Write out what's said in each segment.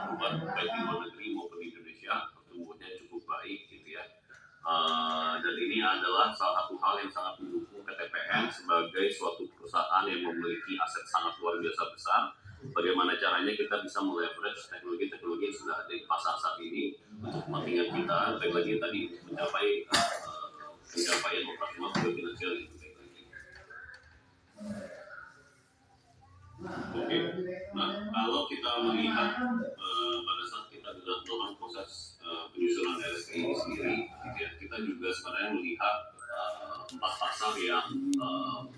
perubahan baik di luar negeri maupun di Indonesia pertumbuhannya cukup baik gitu ya. Dan ini adalah salah satu hal yang sangat mendukung PTPN sebagai suatu perusahaan yang memiliki aset sangat luar biasa besar. Bagaimana caranya kita bisa meleverage teknologi-teknologi yang sudah ada di pasar saat ini untuk kepentingan kita, baik lagi tadi mencapai pencapaian operasional dan finansial yang baik lagi. Oke, nah kalau kita melihat pada saat kita dalam proses penyusunan RSI ini sendiri, gitu ya, kita juga sebenarnya melihat 4 pasar yang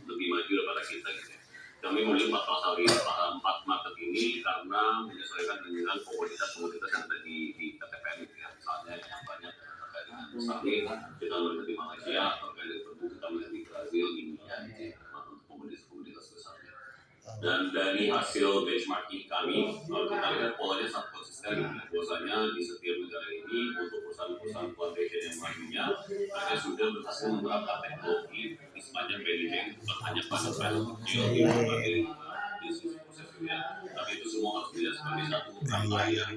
lebih maju daripada kita, gitu ya. Kami melihat 4 pasar ini, 4 market ini karena menyesuaikan dengan komoditas-komoditas yang ada di PTPN, gitu ya. Misalnya yang banyak terkait dengan sawit, kita melihat di Malaysia, terkait dengan tebu kita melihat di Brazil, India, gitu ya, untuk komoditas besarnya. Dan dari hasil benchmarking kami, kita lihat polanya sangat konsisten gitu. Bahwasanya di setiap negara ini untuk perusahaan-perusahaan plantation yang lainnya, mereka sudah berhasil menerapkan teknologi di sepanjang value chain, bukan hanya pada file kecil di berbagai bisnis prosesnya, tapi itu semua harus dilihat sebagai satu rangkaian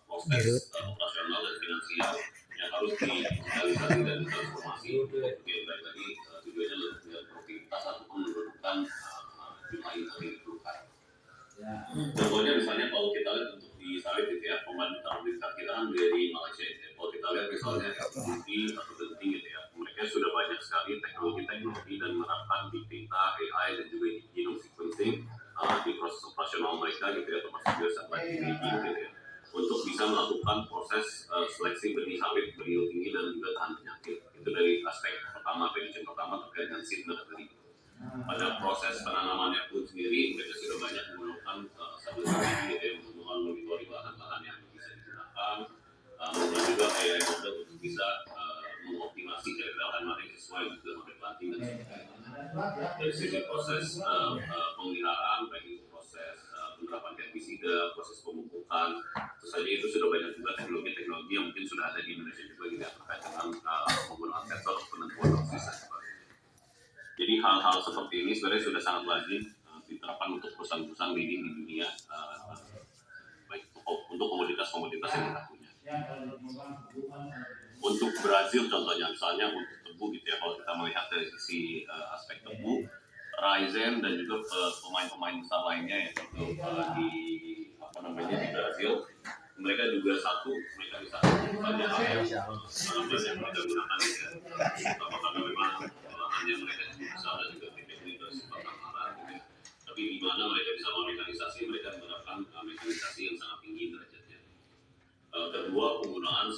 proses operasional dan finansial yang harus digitalisasi dan ditransformasi untuk baik lagi tujuannya untuk melihat produktivitas ataupun menurunkan jumlah yang diperlukan. Contohnya misalnya kalau kita lihat untuk di sawit gitu ya, pembanding kita kan dari Malaysia gitu ya. Kalau kita lihat misalnya FPV atau genting gitu ya, mereka sudah banyak sekali teknologi dan menerapkan big data, AI dan juga genome sequencing di proses operasional mereka gitu ya, termasuk juga satellite imaging gitu ya, untuk bisa melakukan proses seleksi benih sawit benih tinggi dan juga tahan penyakit. Itu dari aspek pertama, prediction pertama terkait dengan seed nursery. Pada proses penanamannya pun sendiri mereka sudah banyak menggunakan stabilisasi gitu ya, menggunakan monitoring lahan-lahan yang bisa digunakan, dan juga AI model untuk bisa mengoptimasi kira-kira lahan mana yang sesuai dengan mode planting dan sebagainya. Dari sisi proses pemeliharaan, baik itu proses penerapan herbisida, proses pemupukan, tentu saja itu sudah banyak juga teknologi-teknologi yang mungkin sudah ada di Indonesia juga tidak terkait dengan penggunaan sensor penentuan dosis dan sebagainya. Jadi hal-hal seperti ini sebenarnya sudah sangat lazim diterapkan untuk perusahaan-perusahaan leading di dunia, baik untuk komoditas-komoditas yang kita punya. Untuk Brazil contohnya, misalnya untuk tebu gitu ya, kalau kita melihat dari sisi aspek tebu, Raizen dan juga pemain-pemain besar lainnya ya, di Brazil, mereka juga mereka bisa misalnya apa yang mereka gunakan ya, apakah memang hanya mereka cukup besar dan juga teknik itu sifat amaran gitu ya. Tapi di mana mereka bisa mekanisasi, mereka menerapkan mekanisasi yang sangat tinggi derajatnya. Kedua, penggunaan